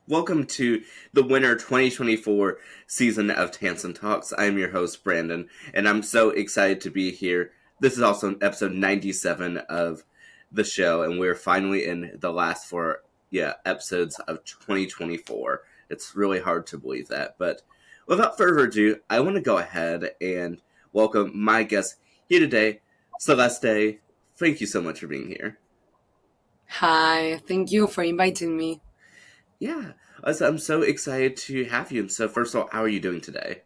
Welcome to the winter 2024 season of Tansson Talks. I'm your host, Brandon, and I'm so excited to be here. This is also episode 97 of the show, and we're finally in the last four episodes of 2024. It's really hard to believe that, but without further ado, I want to go ahead and welcome my guest here today, Celeste. Thank you so much for being here. Hi, thank you for inviting me. Yeah, I'm so excited to have you. And so, first of all, how are you doing today?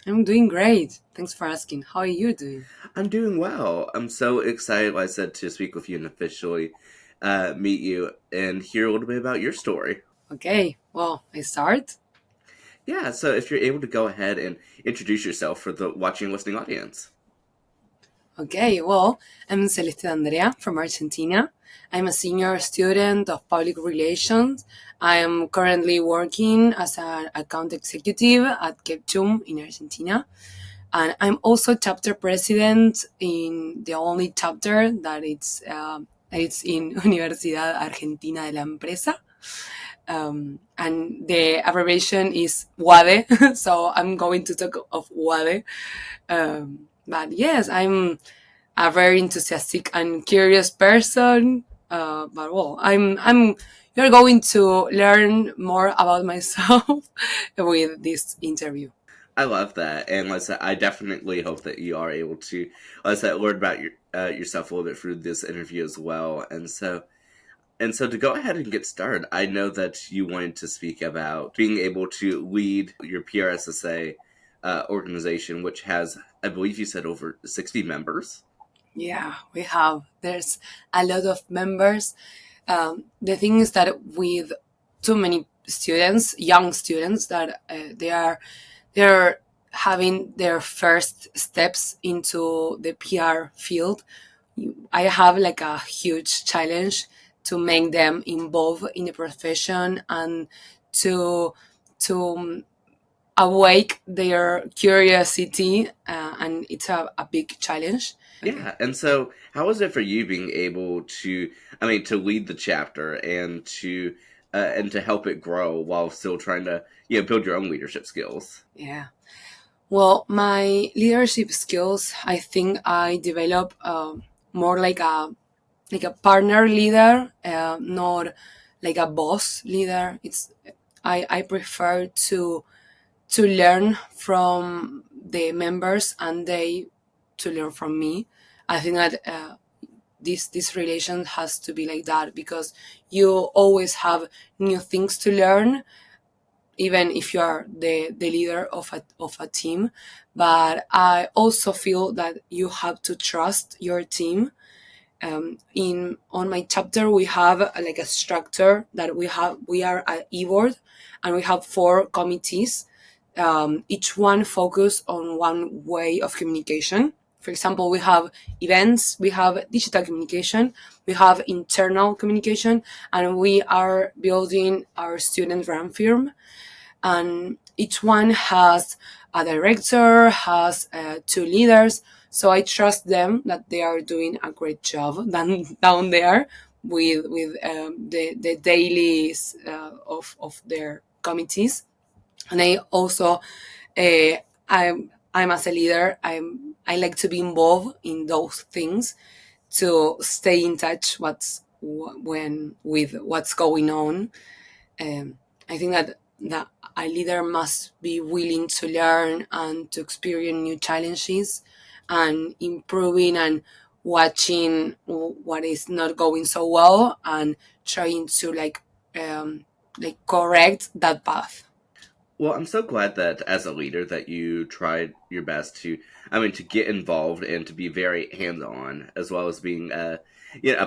I'm doing great. Thanks for asking. How are you doing? I'm doing well. I'm so excited, like I said, to speak with you and officially meet you and hear a little bit about your story. Okay, well, I start. Yeah, so if you're able to go ahead and introduce yourself for the watching and listening audience. Okay, well, I'm Celeste Andrea from Argentina. I'm a senior student of public relations. I am currently working as an account executive at Hedgepeth in Argentina. And I'm also chapter president in the only chapter that it's in Universidad Argentina de la Empresa. And the abbreviation is WADE, so I'm going to talk of WADE. But yes, I'm a very enthusiastic and curious person. But well, you're going to learn more about myself with this interview. I love that, and like I said, I definitely hope that you are able to, like I said, learn about yourself a little bit through this interview as well. And so to go ahead and get started, I know that you wanted to speak about being able to lead your PRSSA organization, which has, I believe you said, over 60 members. Yeah, we have. There's a lot of members. The thing is that with too many students, young students, that they're having their first steps into the PR field. I have like a huge challenge to make them involved in the profession and to to awake their curiosity, and it's a big challenge. Okay. Yeah, and so how was it for you being able to, I mean, to lead the chapter and to help it grow while still trying to, build your own leadership skills? Yeah. Well, my leadership skills, I think I develop more like a partner leader, not like a boss leader. I prefer to learn from the members and they to learn from me. I think that this relation has to be like that because you always have new things to learn, even if you are the leader of a team. But I also feel that you have to trust your team. In on my chapter we have like a structure that we are an e-board and we have four committees, each one focus on one way of communication. For example, we have events, we have digital communication, we have internal communication, and we are building our student run firm. And each one has a director, has two leaders. So I trust them that they are doing a great job down there with the dailies of their committees. And I also I'm as a leader, I like to be involved in those things to stay in touch when with what's going on. I think that a leader must be willing to learn and to experience new challenges and improving and watching what is not going so well and trying to like correct that path. Well, I'm so glad that as a leader that you tried your best to, I mean, to get involved and to be very hands-on, as well as being a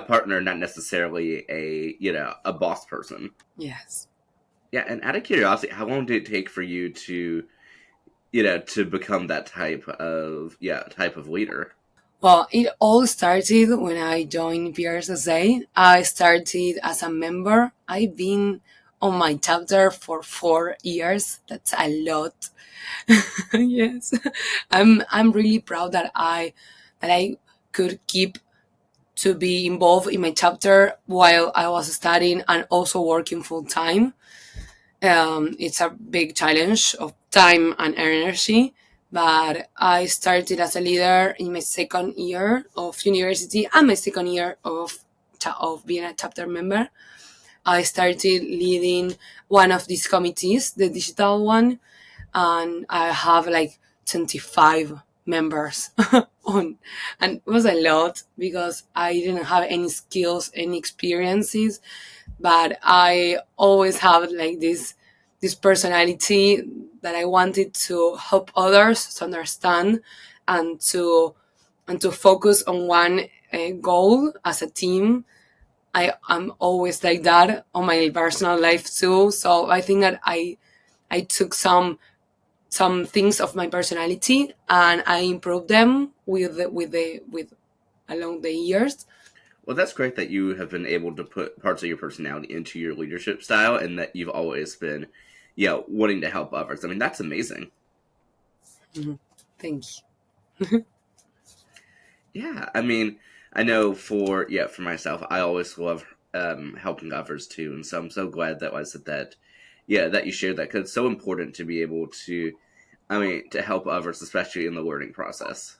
partner, not necessarily a boss person. Yes. Yeah, and out of curiosity, how long did it take for you to become that type of leader? Well, it all started when I joined PRSSA. I started as a member. I've been on my chapter for 4 years. That's a lot. Yes. I'm really proud that I could keep to be involved in my chapter while I was studying and also working full time. It's a big challenge of time and energy, but I started as a leader in my second year of university and my second year of being a chapter member. I started leading one of these committees, the digital one, and I have like 25 members on, and it was a lot because I didn't have any skills, any experiences, but I always have like this personality that I wanted to help others to understand and to focus on one goal as a team. I'm always like that on my personal life too. So I think that I took some things of my personality and I improved them with along the years. Well, that's great that you have been able to put parts of your personality into your leadership style, and that you've always been, wanting to help others. I mean, that's amazing. Mhm. Thank Yeah, I mean, I know for myself, I always love helping others too, and so I'm so glad that I said that. Yeah, that you shared that because it's so important to be able to, I mean, to help others, especially in the learning process.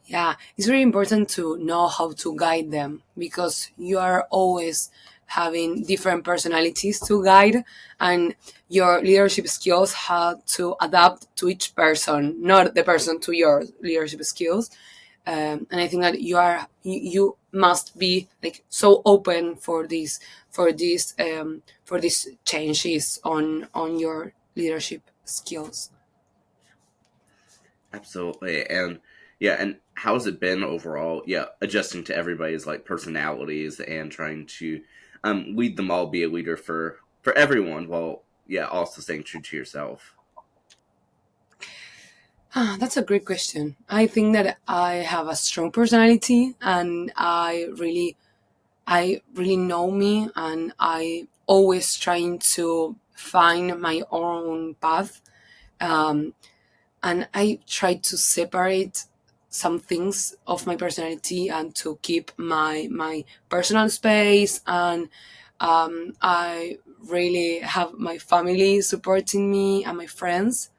Yeah, it's very important to know how to guide them because you are always having different personalities to guide, and your leadership skills have to adapt to each person, not the person to your leadership skills. And I think that you must be like so open for these changes on your leadership skills. Absolutely, and and how's it been overall? Yeah, adjusting to everybody's like personalities and trying to lead them all, be a leader for everyone, while also staying true to yourself. That's a great question. I think that I have a strong personality and I really know me and I always trying to find my own path. Um, and I try to separate some things of my personality and to keep my personal space, and I really have my family supporting me and my friends.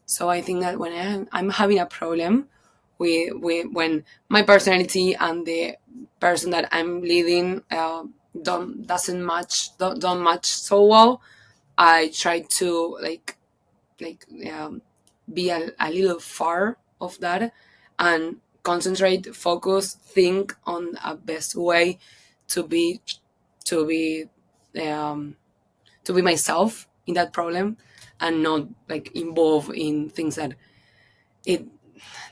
So I think that when I'm having a problem with when my personality and the person that I'm leading don't match so well, I try to like be a little far of that and concentrate, focus, think on a best way to be to be um, to be myself in that problem and not like involved in things that it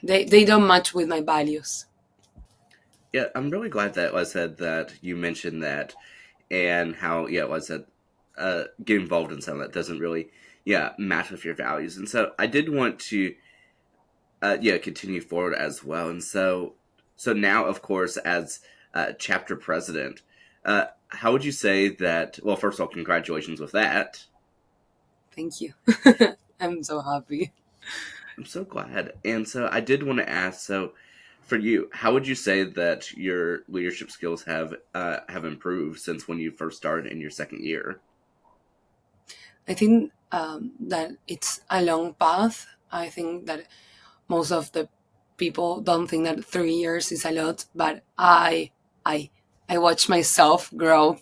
they don't match with my values. Yeah, I'm really glad that I said that you mentioned that, and how I said get involved in something that doesn't really match with your values, and so I did want to continue forward as well, and so now of course as chapter president, how would you say that? Well, first of all, congratulations with that. Thank you. I'm so happy. I'm so glad. And so I did want to ask, so for you, how would you say that your leadership skills have improved since when you first started in your second year? I think that it's a long path. I think that most of the people don't think that 3 years is a lot, but I I watch myself grow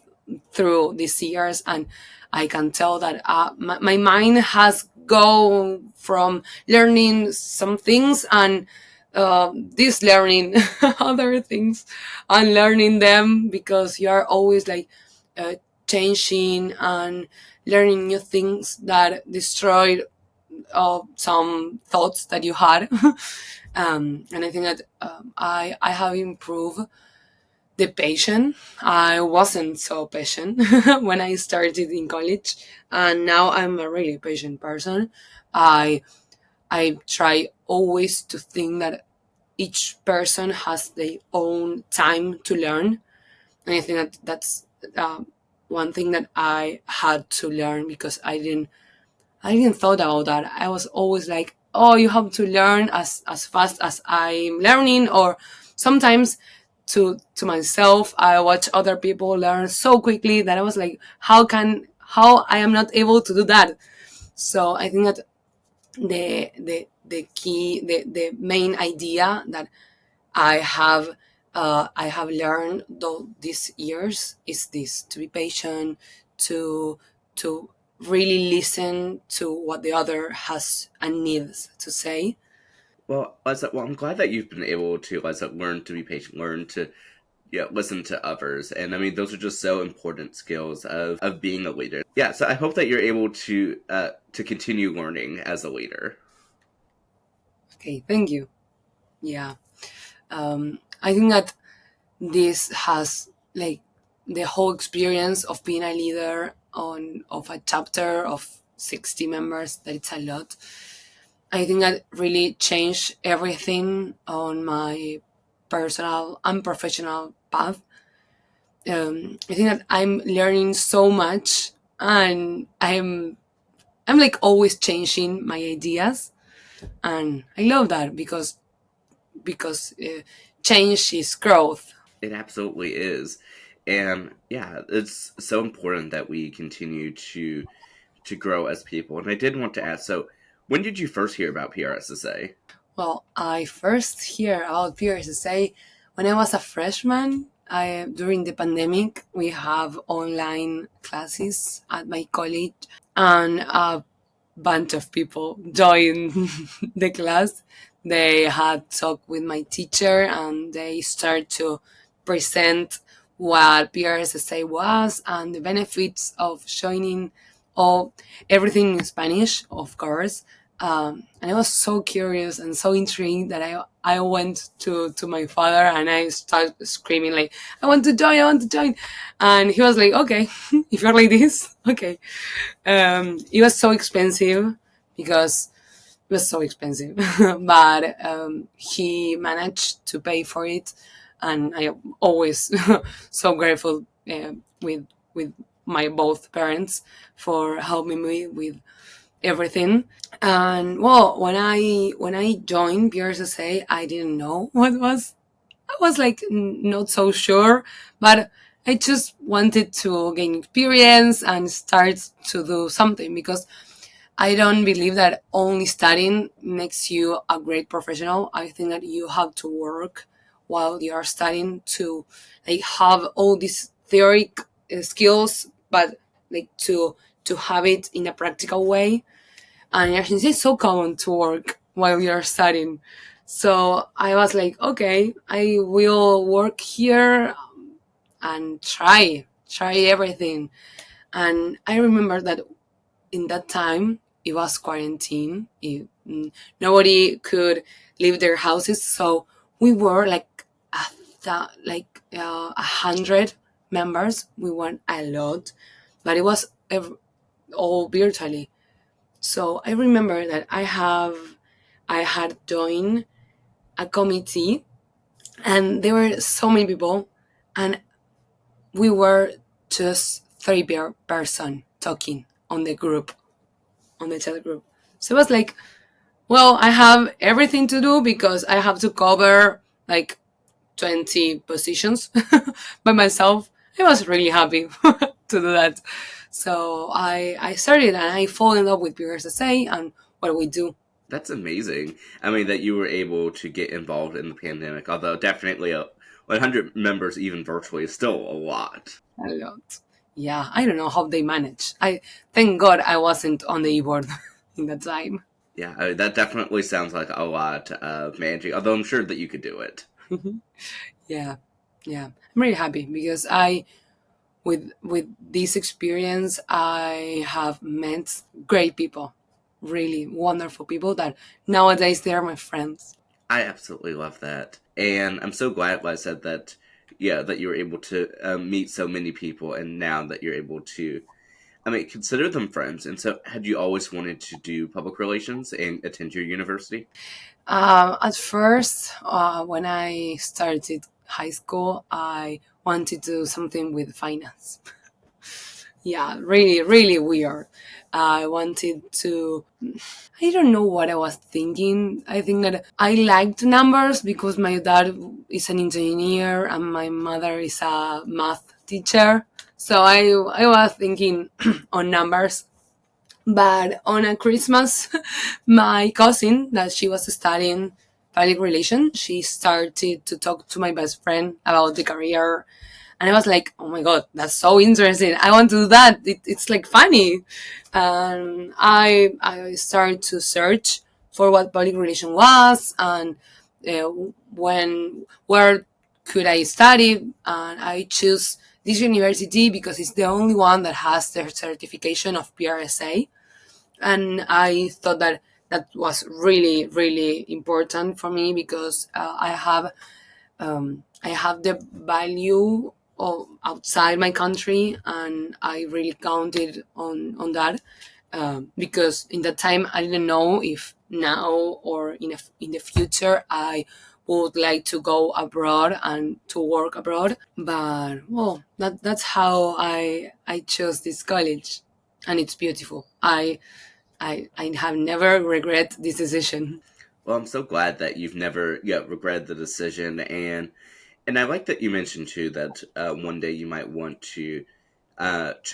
through these years, and I can tell that my mind has gone from learning some things and this learning other things and learning them because you are always like uh, changing and learning new things that destroy some thoughts that you had. And I think that I have improved the patient. I wasn't so patient when I started in college, and now I'm a really patient person. I I try always to think that each person has their own time to learn, and I think that that's one thing that I had to learn because I didn't thought about that. I was always like, oh, you have to learn as fast as I'm learning, or sometimes to myself, I watch other people learn so quickly that I was like, how I am not able to do that. So I think that the key, the main idea that I have learned though these years is this: to be patient, to to really listen to what the other has and needs to say. Well, Liza, well, I'm glad that you've been able to, Liza, learn to be patient, learn to listen to others. And I mean, those are just so important skills of being a leader. Yeah, so I hope that you're able to continue learning as a leader. Okay, thank you. Yeah, I think that this has like the whole experience of being a leader on of a chapter of 60 members. That it's a lot. I think that really changed everything on my personal and professional path. I think that I'm learning so much, and I'm like always changing my ideas, and I love that because change is growth. It absolutely is. And yeah, it's so important that we continue to grow as people. And I did want to ask, so when did you first hear about PRSSA? Well, I first hear about PRSSA when I was a freshman. During the pandemic, we have online classes at my college, and bunch of people joined the class. They had talked with my teacher and they started to present what PRSSA was and the benefits of joining all everything in Spanish, of course. And I was so curious and so intrigued that I went to my father and I started screaming like, I want to join, I want to join. And he was like, okay, if you're like this, okay. It was so expensive because it was so expensive, but he managed to pay for it, and I am always so grateful with my both parents for helping me with everything. And well, when I joined PRSSA, I didn't know what was. I was like not so sure, but I just wanted to gain experience and start to do something because I don't believe that only studying makes you a great professional. I think that you have to work while you are studying to like have all these theoric skills, but like to have it in a practical way. And actually, it's so common to work while you're studying. So I was like, okay, I will work here and try everything. And I remember that in that time it was quarantine. Nobody could leave their houses, so we were like a hundred members. We weren't a lot, but it was all virtually. So I remember that I had joined a committee, and there were so many people, and we were just three person talking on the group, on the chat group. So it was like, well, I have everything to do because I have to cover like 20 positions by myself. I was really happy to do that. So I started and I fall in love with PRSSA and what we do. That's amazing. I mean, that you were able to get involved in the pandemic, although definitely 100 members, even virtually, is still a lot. A lot. Yeah, I don't know how they manage. I thank God I wasn't on the e-board in that time. Yeah, that definitely sounds like a lot of managing, although I'm sure that you could do it. Yeah, yeah. I'm really happy because with this experience I have met great people, really wonderful people that nowadays they are my friends. I absolutely love that. And I'm so glad, like I said, that, yeah, that you were able to meet so many people, and now that you're able to, I mean, consider them friends. And so, had you always wanted to do public relations and attend your university? At first, when I started high school, I wanted to do something with finance. Yeah, really, really weird. I wanted to. I don't know what I was thinking. I think that I liked numbers because my dad is an engineer and my mother is a math teacher. So I was thinking on numbers. But on a Christmas, my cousin, that she was studying public relations, she started to talk to my best friend about the career. And I was like, oh my God, that's so interesting. I want to do that. It's like funny. And I started to search for what public relation was and uh, where could I study. And I choose this university because it's the only one that has the certification of PRSA, and I thought that that was really really important for me because I have the value of outside my country, and I really counted on that, because in that time I didn't know if now or in the future I would like to go abroad and to work abroad. But well, that's how I chose this college, and it's beautiful. I have never regret this decision. Well, I'm so glad that you've never yet regretted the decision, and I like that you mentioned too that one day you might want to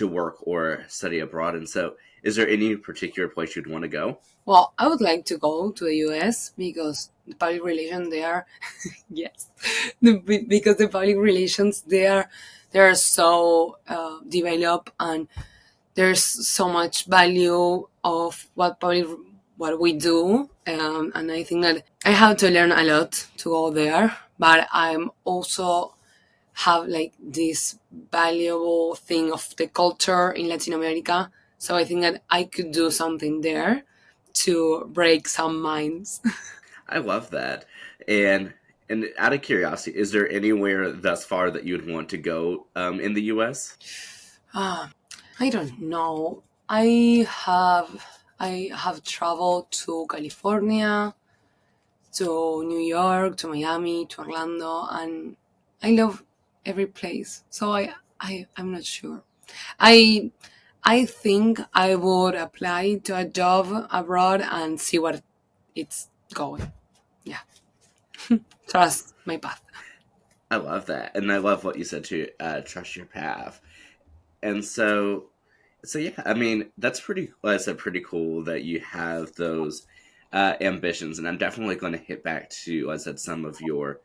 work or study abroad. And so, is there any particular place you'd want to go? Well, I would like to go to the US because the public relations there, yes, because the public relations there, they are so developed, and there's so much value of what we do, and I think that I have to learn a lot to go there. But I'm also have like this valuable thing of the culture in Latin America. So I think that I could do something there to break some minds. I love that. And out of curiosity, is there anywhere thus far that you'd want to go in the U.S.? I don't know. I have traveled to California, to New York, to Miami, to Orlando, and I love every place. So I'm not sure. I I think I would apply to a job abroad and see what it's going. Yeah, trust my path. I love that, and I love what you said to trust your path. And so yeah, I mean that's pretty. Like I said, pretty cool that you have those ambitions, and I'm definitely going to hit back to, like I said, some of your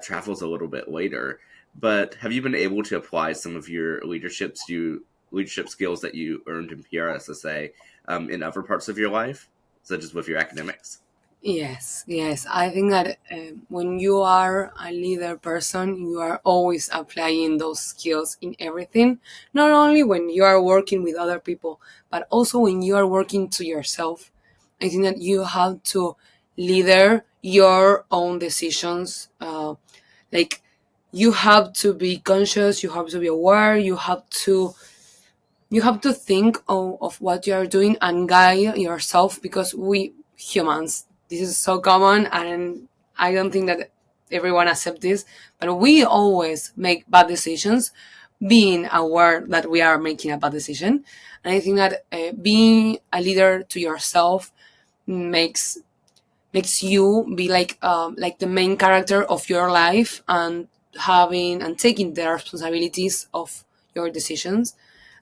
travels a little bit later. But have you been able to apply some of your leadership skills that you earned in PRSSA in other parts of your life, such as with your academics? Yes, yes. I think that when you are a leader person, you are always applying those skills in everything. Not only when you are working with other people, but also when you are working to yourself. I think that you have to leader your own decisions. Like you have to be conscious, you have to be aware, you have to think of what you are doing and guide yourself, because we humans, this is so common, and I don't think that everyone accepts this, but we always make bad decisions being aware that we are making a bad decision. And I think that being a leader to yourself makes makes you be like the main character of your life, and having and taking the responsibilities of your decisions.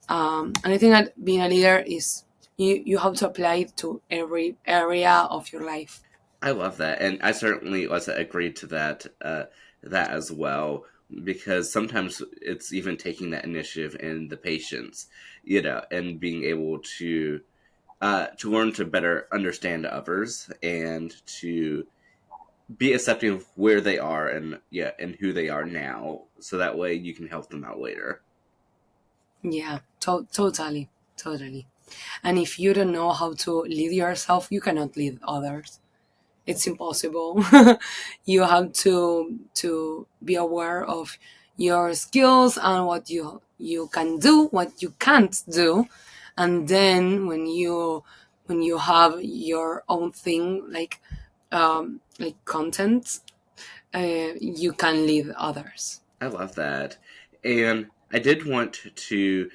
And I think that being a leader is you have to apply it to every area of your life. I love that, and I certainly was agreed to that as well. Because sometimes it's even taking that initiative and the patience, and being able to learn to better understand others and to be accepting of where they are and and who they are now, so that way you can help them out later. Yeah, totally, totally. And if you don't know how to lead yourself, you cannot lead others. It's impossible. You have to be aware of your skills and what you can do, what you can't do, and then when you have your own thing, like content, you can lead others. I love that. And I did want to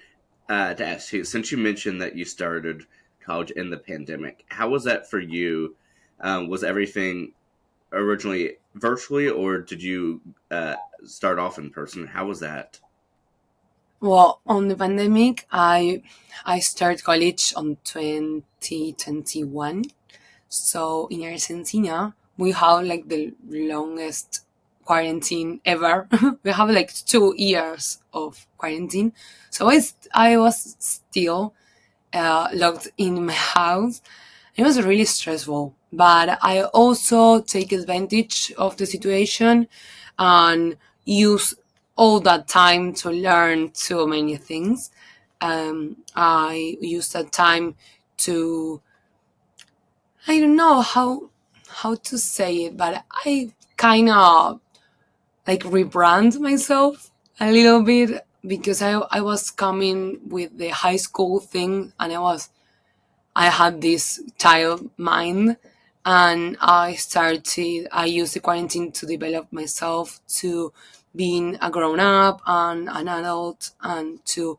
ask you, since you mentioned that you started college in the pandemic, how was that for you? Was everything originally virtually, or did you start off in person? How was that? Well, on the pandemic, I started college on 2021. So in Argentina, we have like the longest quarantine ever. We have like 2 years of quarantine. So I was still locked in my house. It was really stressful, but I also take advantage of the situation and use all that time to learn so many things. I use that time to, I don't know how to say it, but I kind of like rebrand myself a little bit because I was coming with the high school thing and I had this child mind, and I used the quarantine to develop myself to being a grown up and an adult and to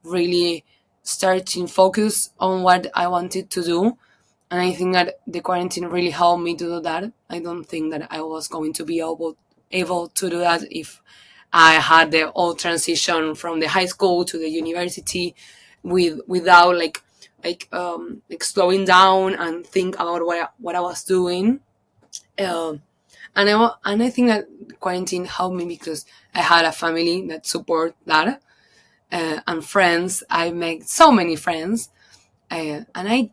really starting focus on what I wanted to do. And I think that the quarantine really helped me to do that. I don't think that I was going to be able to do that if I had the whole transition from the high school to the university without like slowing down and think about what I was doing. Um, and I think that quarantine helped me because I had a family that support that, and friends. I made so many friends, and I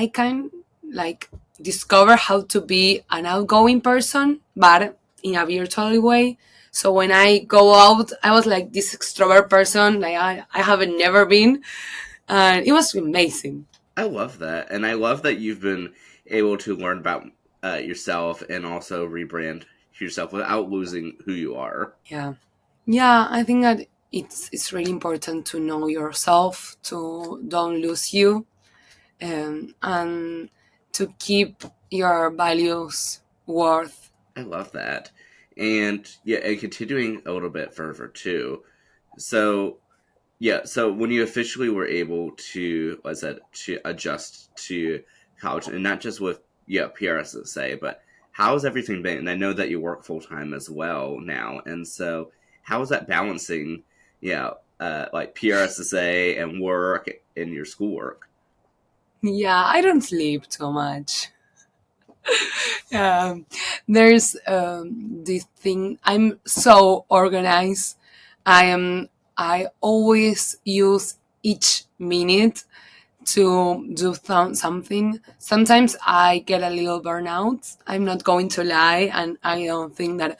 can like discover how to be an outgoing person, but in a virtual way. So when I go out, I was like this extrovert person, like I haven't never been, and it was amazing. I love that, and I love that you've been able to learn about yourself and also rebrand yourself without losing who you are. Yeah, yeah. I think that it's really important to know yourself, to don't lose you, and to keep your values worth. I love that, and yeah, and continuing a little bit further too. So yeah, so when you officially were able to, like I said, to adjust to college, and not just with PRSSA, but how has everything been? And I know that you work full time as well now, and so how is that balancing, like PRSSA and work and your schoolwork? Yeah, I don't sleep too much. um, there's this thing. I'm so organized. I am. I always use each minute to do something. Sometimes I get a little burnout. I'm not going to lie, and I don't think that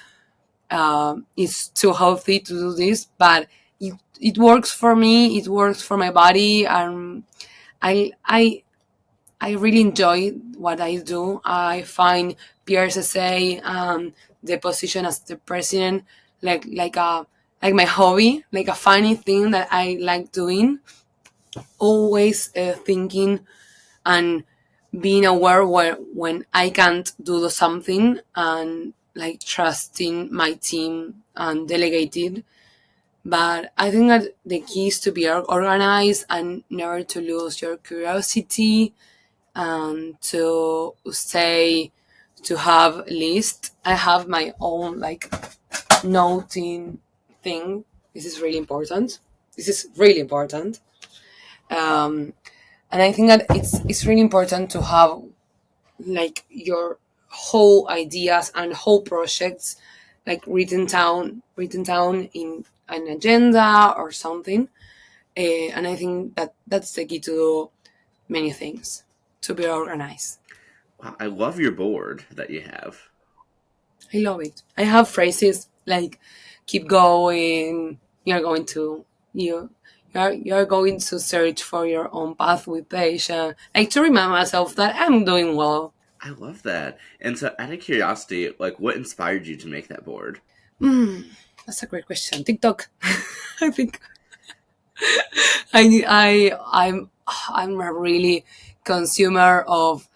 it's too healthy to do this, but it works for me. It works for my body, and I really enjoy what I do. I find PRSSA, the position as the president, like my hobby, like a funny thing that I like doing. Always thinking and being aware when I can't do something, and like trusting my team and delegating. But I think that the key is to be organized and never to lose your curiosity, and to say to have list. I have my own like noting thing. This is really important. This is really important. Um, and I think that it's really important to have like your whole ideas and whole projects like written down in an agenda or something. And I think that that's the key to do many things, to be organized. Wow, I love your board that you have. I love it. I have phrases like "keep going." You're going to you. You're going to search for your own path with patience. Like to remind myself that I'm doing well. I love that. And so, out of curiosity, like, what inspired you to make that board? Mm, that's a great question. TikTok. I think I'm a really consumer of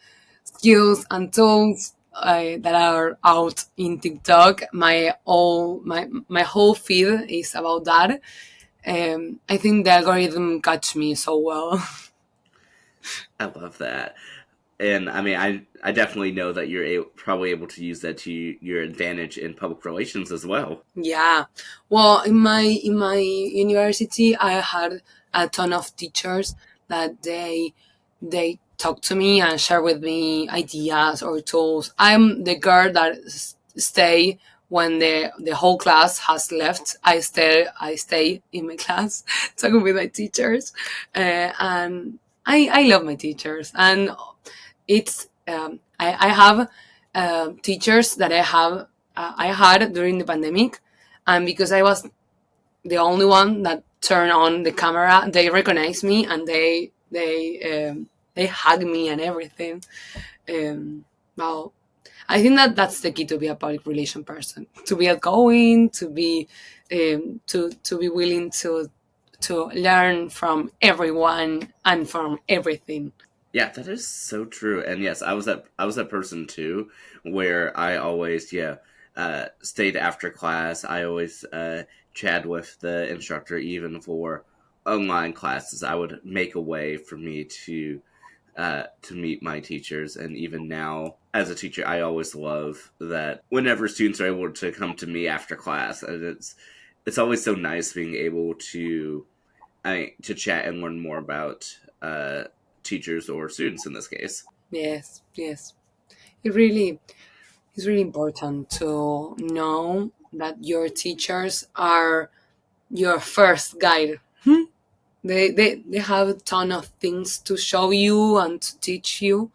skills and tools that are out in TikTok. My whole feed is about that. I think the algorithm catch me so well. I love that. And I mean, I definitely know that you're probably able to use that to your advantage in public relations as well. Yeah. Well, in my university, I had a ton of teachers that they talk to me and share with me ideas or tools. I'm the girl that stay when the whole class has left. I stay in my class talking with my teachers, and I love my teachers, and I have teachers that I had during the pandemic, and because I was the only one that turned on the camera, they recognized me and they hug me and everything. Well, I think that that's the key to be a public relation person: to be outgoing, to be willing to learn from everyone and from everything. Yeah, that is so true. And yes, I was that person too, where I always stayed after class. I always chat with the instructor, even for online classes. I would make a way for me to meet my teachers, and even now as a teacher, I always love that whenever students are able to come to me after class, and it's always so nice being able to chat and learn more about teachers or students in this case. Yes, yes. It really it's really important to know that your teachers are your first guide. They have a ton of things to show you and to teach you.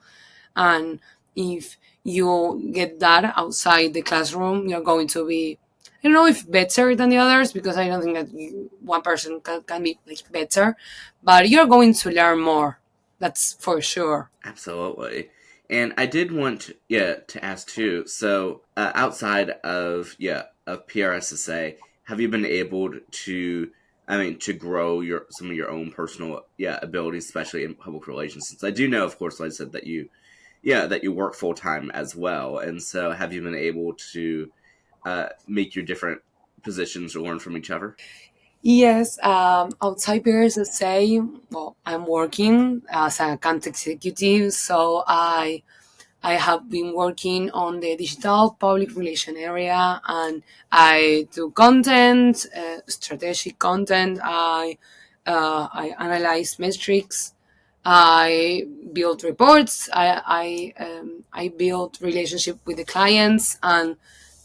And if you get that outside the classroom, you're going to be, I don't know if better than the others, because I don't think that one person can be like better, but you're going to learn more. That's for sure. Absolutely. And I did want to ask too. So outside of PRSSA, have you been able to to grow your some of your own personal abilities, especially in public relations? Since I do know, of course, like I said, that you work full time as well, and so have you been able to make your different positions learn from each other? Yes, outside PRSSA, well, I'm working as an account executive, so I have been working on the digital public relation area, and I do content, strategic content. I analyze metrics. I build reports. I build relationship with the clients, and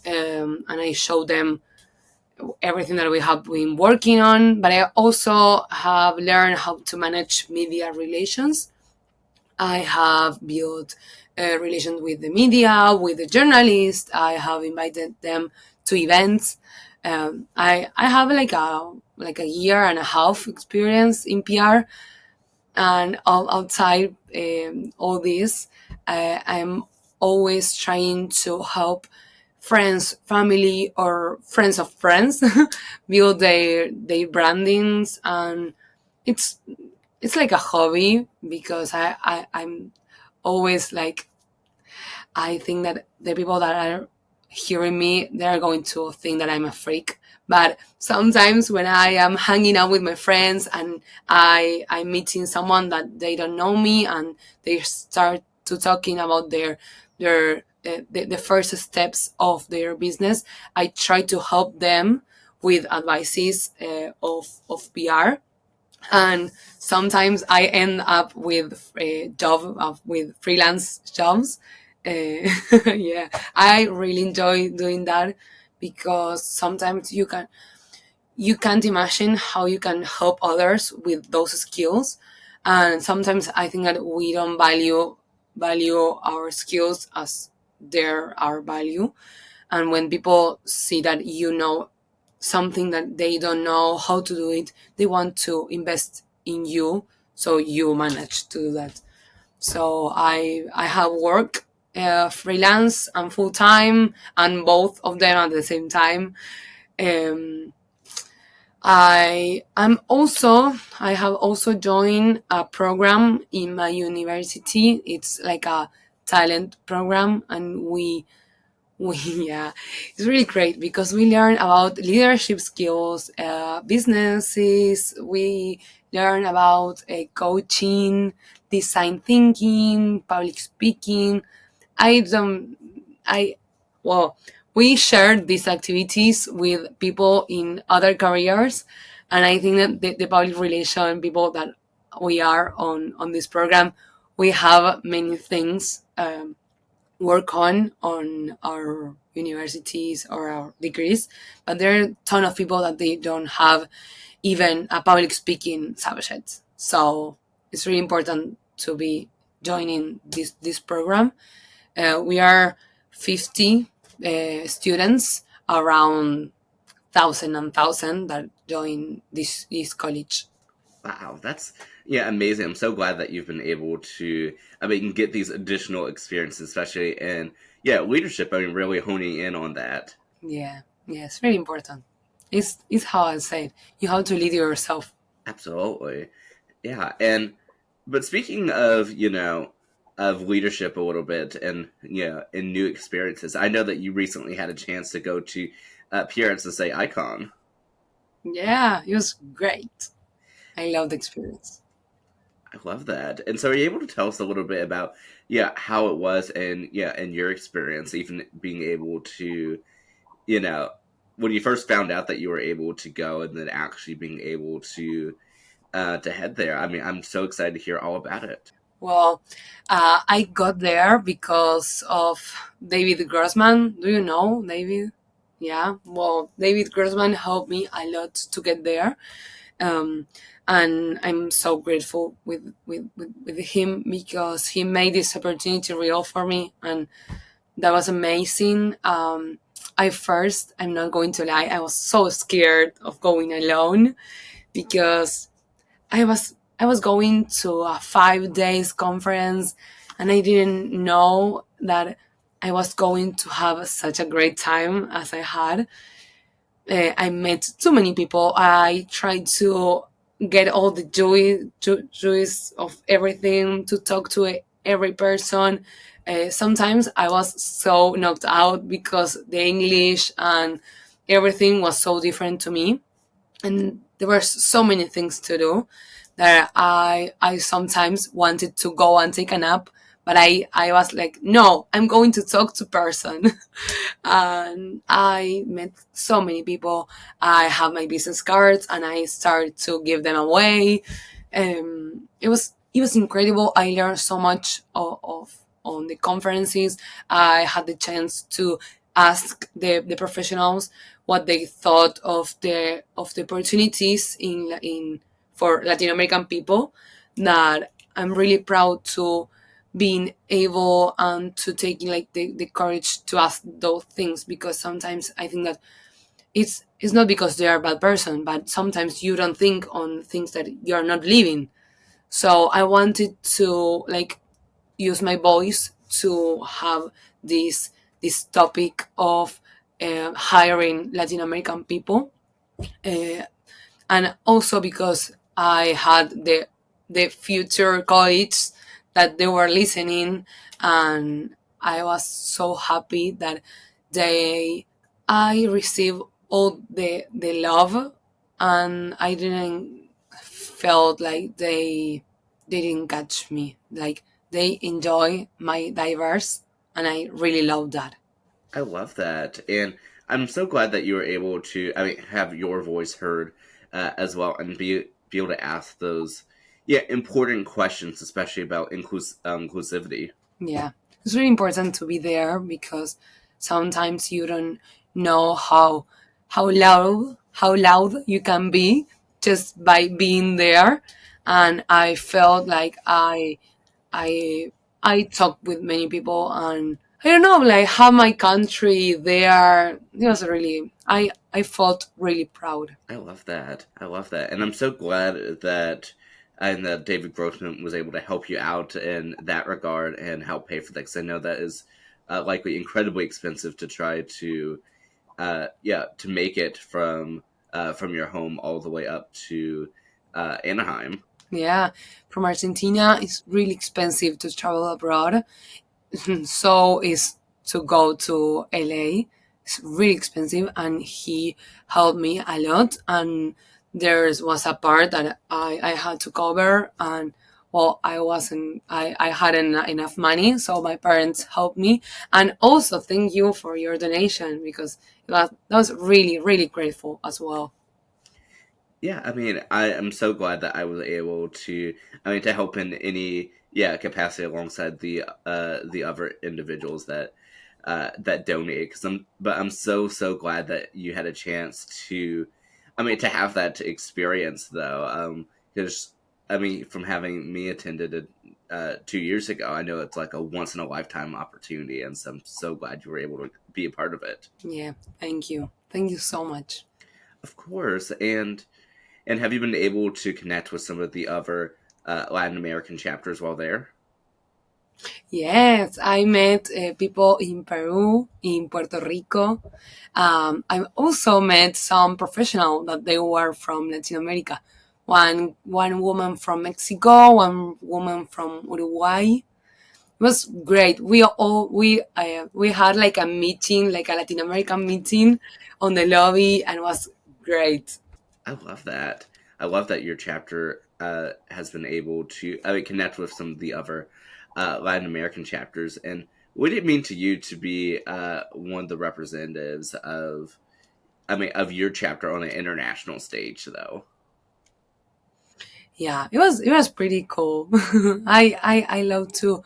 I show them everything that we have been working on. But I also have learned how to manage media relations. I have built relations with the media, with the journalists. I have invited them to events. I have like a year and a half experience in PR, and outside all this, I'm always trying to help friends, family, or friends of friends build their brandings, and it's it's like a hobby because I'm always like, I think that the people that are hearing me, they're going to think that I'm a freak. But sometimes when I am hanging out with my friends and I'm meeting someone that they don't know me, and they start to talking about the first steps of their business, I try to help them with advices of PR. And sometimes I end up with a job with freelance jobs. Yeah, I really enjoy doing that, because sometimes you can't imagine how you can help others with those skills, and sometimes I think that we don't value our skills as their our value. And when people see that you know something that they don't know how to do it, they want to invest in you, so you manage to do that. So I have work, freelance and full time, and both of them at the same time. um, I have also joined a program in my university. It's like a talent program, and Yeah, it's really great because we learn about leadership skills, businesses. We learn about coaching, design thinking, public speaking. I don't, I, well, we share these activities with people in other careers, and I think that the public relation people that we are on this program, we have many things. Work on our universities or our degrees, but there are a ton of people that they don't have even a public speaking subject. So it's really important to be joining this program. We are 50 students, around thousand that join this college. Wow, that's yeah, amazing. I'm so glad that you've been able to, I mean, get these additional experiences, especially in yeah, leadership. I mean, really honing in on that. Yeah, yeah, it's very important. It's how I say it. You have to lead yourself. Absolutely. Yeah, and but speaking of, of leadership a little bit and and new experiences, I know that you recently had a chance to go to Pierre to say Icon. Yeah, it was great. I love the experience. I love that. And so are you able to tell us a little bit about how it was and and your experience even being able to, you know, when you first found out that you were able to go and then actually being able to head there. I mean, I'm so excited to hear all about it. Well, I got there because of David Grossman. Do you know David? Yeah. Well, David Grossman helped me a lot to get there. Um, and I'm so grateful with him because he made this opportunity real for me. And that was amazing. I'm not going to lie, I was so scared of going alone because I was going to a 5 days conference, and I didn't know that I was going to have such a great time as I had. I met too many people. I tried to get all the joys of everything, to talk to every person. Sometimes I was so knocked out because the English and everything was so different to me, and there were so many things to do that I sometimes wanted to go and take a nap, but I was like, no, I'm going to talk to person. And I met so many people. I have my business cards and I started to give them away. It was incredible. I learned so much of on the conferences. I had the chance to ask the professionals what they thought of the opportunities in for Latin American people. That I'm really proud to being able and to taking like the courage to ask those things, because sometimes I think that it's not because they are a bad person, but sometimes you don't think on things that you're not living. So I wanted to like use my voice to have this topic of hiring Latin American people, uh, and also because I had the future colleagues that they were listening, and I was so happy that they I received all the love, and I didn't felt like they didn't catch me. Like they enjoy my diverse, and I really love that. I love that, and I'm so glad that you were able to. I mean, have your voice heard as well, and be able to ask those important questions, especially about inclusivity. Yeah, it's really important to be there because sometimes you don't know how loud you can be just by being there. And I felt like I I talked with many people, and I don't know, like have my country there. It was really I felt really proud. I love that. I love that, and I'm so glad that David Grossman was able to help you out in that regard and help pay for that. Because I know that is likely incredibly expensive to try to to make it from your home all the way up to Anaheim. Yeah, from Argentina, it's really expensive to travel abroad. So is to go to LA. It's really expensive, and he helped me a lot. And there was a part that I had to cover, and well, I hadn't enough money, so my parents helped me. And also, thank you for your donation, because that was really, really grateful as well. Yeah, I mean, I am so glad that I was able to, I mean, to help in any, yeah, capacity alongside the other individuals that that donate. But I'm so glad that you had a chance to, I mean, to have that experience though. Because I mean, from having me attended it 2 years ago, I know it's like a once in a lifetime opportunity, and so I'm so glad you were able to be a part of it. Yeah, thank you so much. Of course, and have you been able to connect with some of the other Latin American chapters while there? Yes, I met people in Peru, in Puerto Rico. I also met some professionals that they were from Latin America. One woman from Mexico, one woman from Uruguay. It was great. We had like a meeting, like a Latin American meeting, on the lobby, and it was great. I love that. I love that your chapter has been able to, I mean, connect with some of the other Latin American chapters. And what did it mean to you to be one of the representatives of, I mean, of your chapter on an international stage, though? Yeah, it was pretty cool. I love to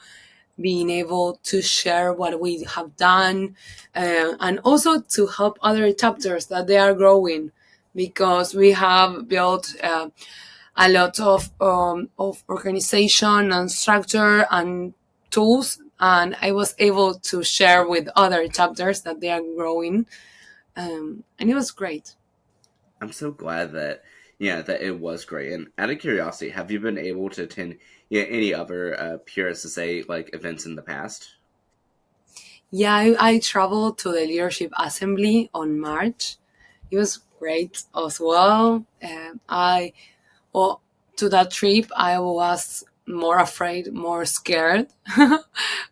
being able to share what we have done, and also to help other chapters that they are growing, because we have built a lot of organization and structure and tools, and I was able to share with other chapters that they are growing, and it was great. I'm so glad that, yeah, that it was great. And out of curiosity, have you been able to attend, yeah, any other Purist to say like events in the past? Yeah, I traveled to the leadership assembly on March. It was great as well. I Well, to that trip, I was more afraid, more scared,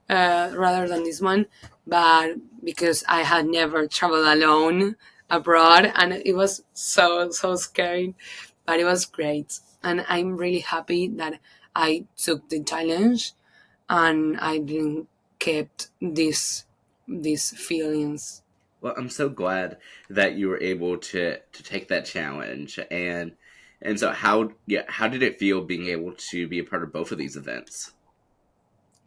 rather than this one. But because I had never traveled alone abroad, and it was so scary, but it was great. And I'm really happy that I took the challenge, and I didn't kept these feelings. Well, I'm so glad that you were able to take that challenge. And so how did it feel being able to be a part of both of these events?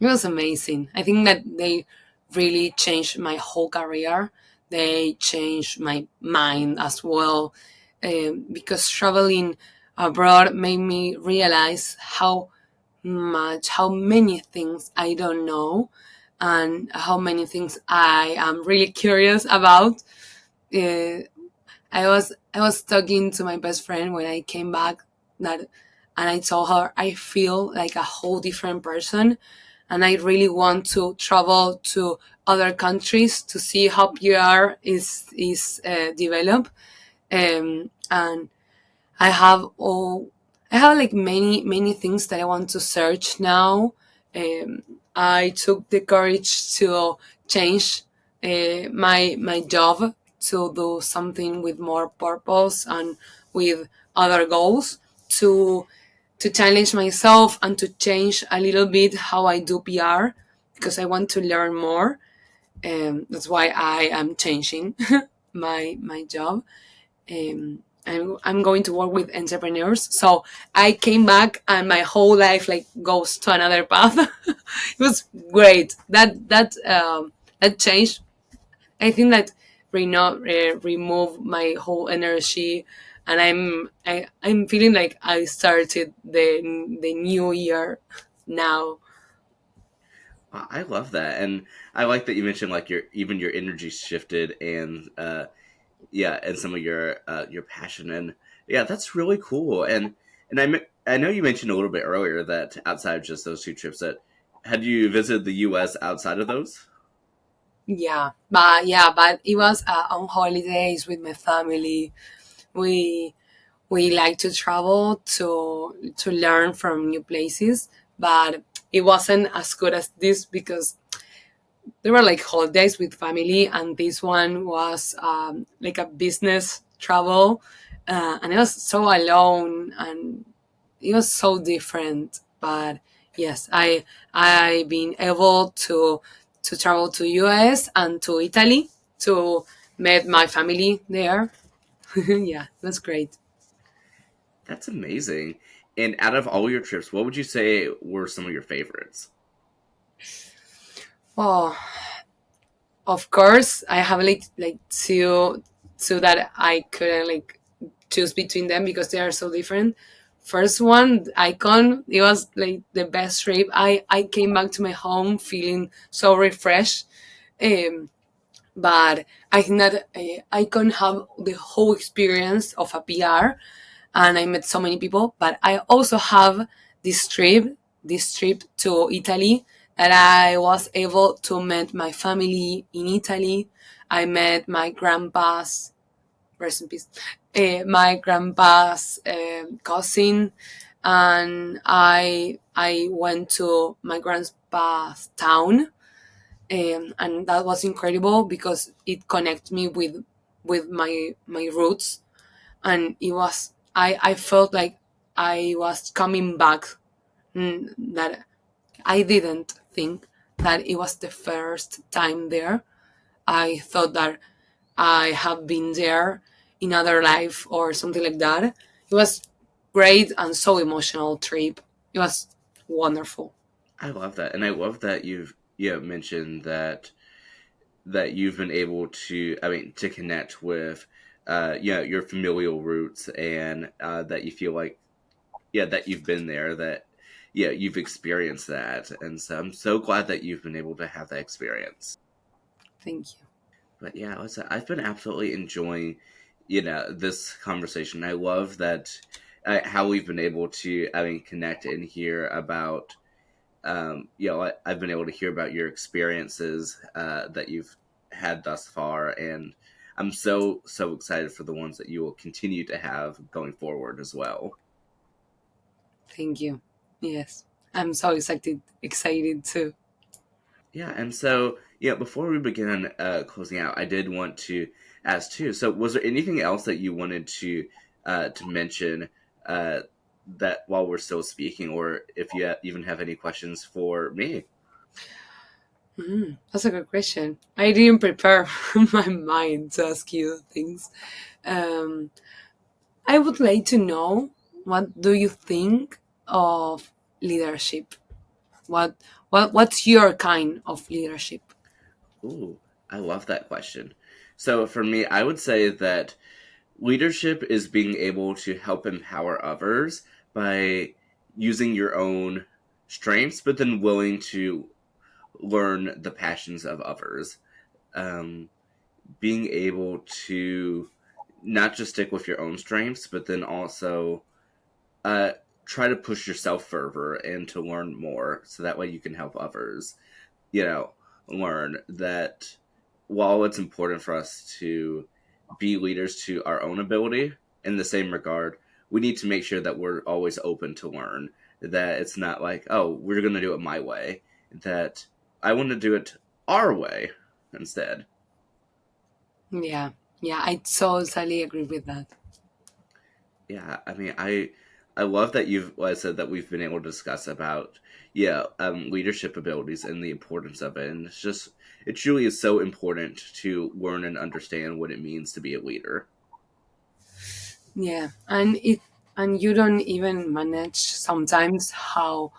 It was amazing. I think that they really changed my whole career. They changed my mind as well, because traveling abroad made me realize how many things I don't know, and how many things I am really curious about. Uh, I was talking to my best friend when I came back, that, and I told her I feel like a whole different person, and I really want to travel to other countries to see how PR is developed. And I have like many things that I want to search now. Um, I took the courage to change my job, to do something with more purpose and with other goals, to challenge myself and to change a little bit how I do PR, because I want to learn more. That's why I am changing my job. I'm going to work with entrepreneurs. So I came back, and my whole life like goes to another path. It was great. That changed. I think that remove my whole energy, and I'm feeling like I started the new year now. I love that, and I like that you mentioned like your energy shifted, and yeah, and some of your passion, and yeah, that's really cool. And I know you mentioned a little bit earlier that outside of just those two trips, that had you visited the U.S. outside of those? But it was on holidays with my family. We we like to travel to learn from new places, but it wasn't as good as this, because they were like holidays with family, and this one was like a business travel, and it was so alone, and it was so different. But yes, I been able to travel to US and to Italy to meet my family there. Yeah, that's great. That's amazing. And out of all your trips, what would you say were some of your favorites? Well, of course, I have like two that I couldn't like choose between them because they are so different. First one, Icon, it was like the best trip. I came back to my home feeling so refreshed. Um, but I think that I can have the whole experience of a PR, and I met so many people. But I also have this trip to Italy, that I was able to meet my family in Italy. I met my grandpa's, rest in peace, my grandpa's cousin, and I went to my grandpa's town, and that was incredible because it connected me with my roots, and it was I felt like I was coming back. That I didn't think that it was the first time there. I thought that I have been there in other life or something like that. It was great and so emotional trip. It was wonderful. I love that, and I love that you've mentioned that you've been able to, I mean, to connect with your familial roots, and that you feel like that you've been there, that you've experienced that, and so I'm so glad that you've been able to have that experience. Thank you. But yeah, I've been absolutely enjoying this conversation. I love that how we've been able to, I mean, connect and hear about I've been able to hear about your experiences that you've had thus far, and I'm so excited for the ones that you will continue to have going forward as well. Thank you. Yes. I'm so excited too. Yeah, and so before we begin closing out, I did want to ask too. So, was there anything else that you wanted to mention uh, that while we're still speaking, or if you even have any questions for me? That's a good question. I didn't prepare my mind to ask you things. Um, I would like to know, what do you think of leadership? What what's your kind of leadership? Ooh, I love that question. So for me, I would say that leadership is being able to help empower others by using your own strengths, but then willing to learn the passions of others. Um, Being able to not just stick with your own strengths, but then also uh, try to push yourself further and to learn more, so that way you can help others. You know, learn that while it's important for us to be leaders to our own ability, in the same regard, we need to make sure that we're always open to learn. That it's not like, oh, we're going to do it my way. That I want to do it our way instead. Yeah, yeah, I totally agree with that. Yeah, I mean, I love that like I said, that we've been able to discuss about leadership abilities and the importance of it, and it truly is so important to learn and understand what it means to be a leader. Yeah, and you don't even manage sometimes how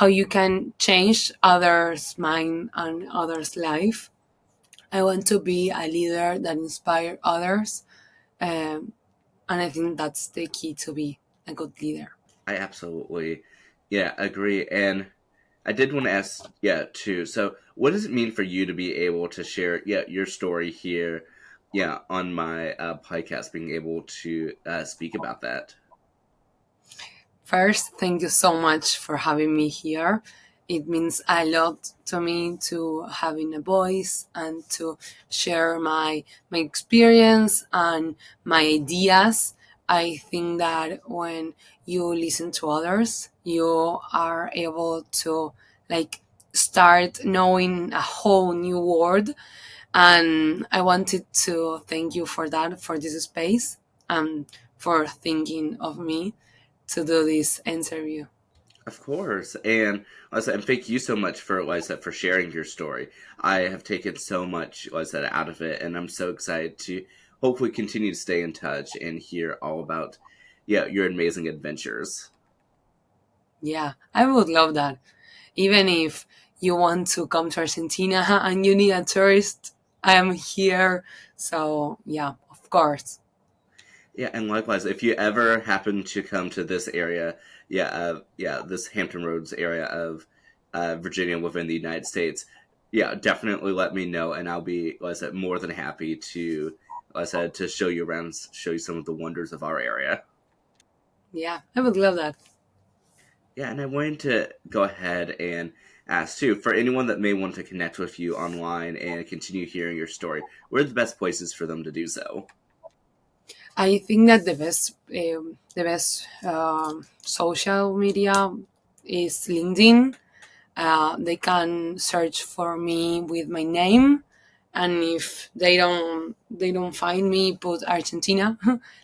you can change others' mind and others' life. I want to be a leader that inspire others, um, and I think that's the key to be a good leader. I absolutely, agree. And I did want to ask, too. So, what does it mean for you to be able to share, your story here, on my podcast, being able to speak about that? First, thank you so much for having me here. It means a lot to me to having a voice and to share my experience and my ideas. I think that when you listen to others, you are able to like start knowing a whole new world. And I wanted to thank you for that, for this space, and for thinking of me to do this interview. Of course, and and thank you so much for for sharing your story. I have taken so much out of it, and I'm so excited to hopefully continue to stay in touch and hear all about your amazing adventures. Yeah, I would love that. Even if you want to come to Argentina and you need a tourist, I am here. So, yeah, of course. Yeah, and likewise, if you ever happen to come to this area, this Hampton Roads area of Virginia within the United States, yeah, definitely let me know, and I'll be, more than happy to, to show you around, show you some of the wonders of our area. Yeah, I would love that. Yeah, and I wanted to go ahead and ask too, for anyone that may want to connect with you online and continue hearing your story, where are the best places for them to do so? I think that the best social media is LinkedIn. They can search for me with my name, and if they don't find me, put Argentina,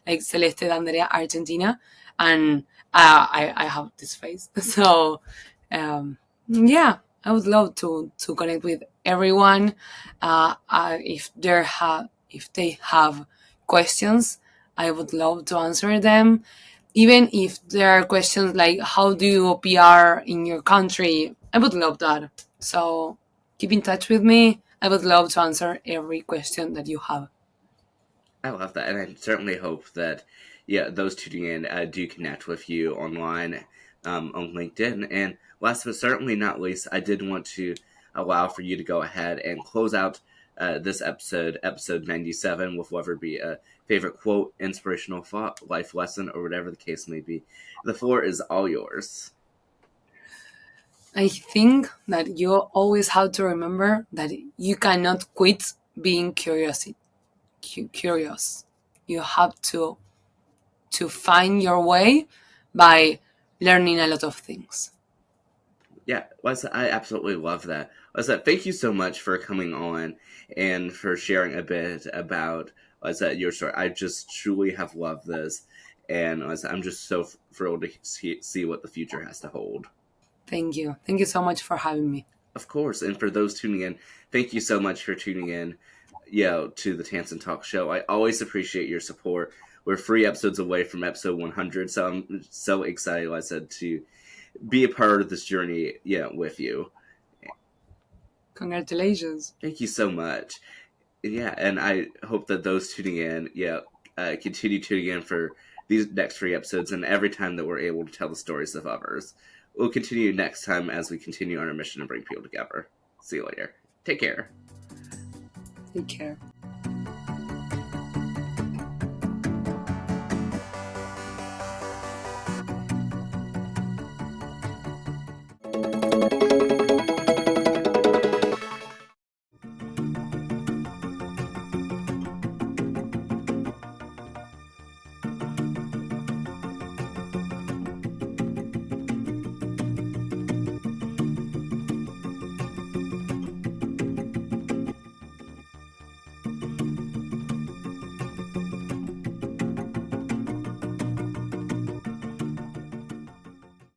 like Celeste D'Andrea Argentina, and I have this face. So yeah, I would love to connect with everyone. If they have questions, I would love to answer them. Even if there are questions like how do you PR in your country, I would love that. So keep in touch with me. I would love to answer every question that you have. I love that, and I certainly hope that those tuning in do connect with you online on LinkedIn. And last but certainly not least, I did want to allow for you to go ahead and close out this episode 97, with whatever be a favorite quote, inspirational thought, life lesson, or whatever the case may be. The floor is all yours. I think that you always have to remember that you cannot quit being curious. You have to find your way by learning a lot of things. Yeah, Lisa, I absolutely love that. Lisa, thank you so much for coming on and for sharing a bit about your story. I just truly have loved this, and Lisa, I'm just so thrilled to see what the future has to hold. Thank you. Thank you so much for having me. Of course, and for those tuning in, thank you so much for tuning in, to the Tansson Talks show. I always appreciate your support. We're 3 episodes away from episode 100, so I'm so excited, like I said, to be a part of this journey, with you. Congratulations. Thank you so much. Yeah, and I hope that those tuning in, continue tuning in for these next 3 episodes and every time that we're able to tell the stories of others. We'll continue next time as we continue on our mission to bring people together. See you later. Take care. Take care.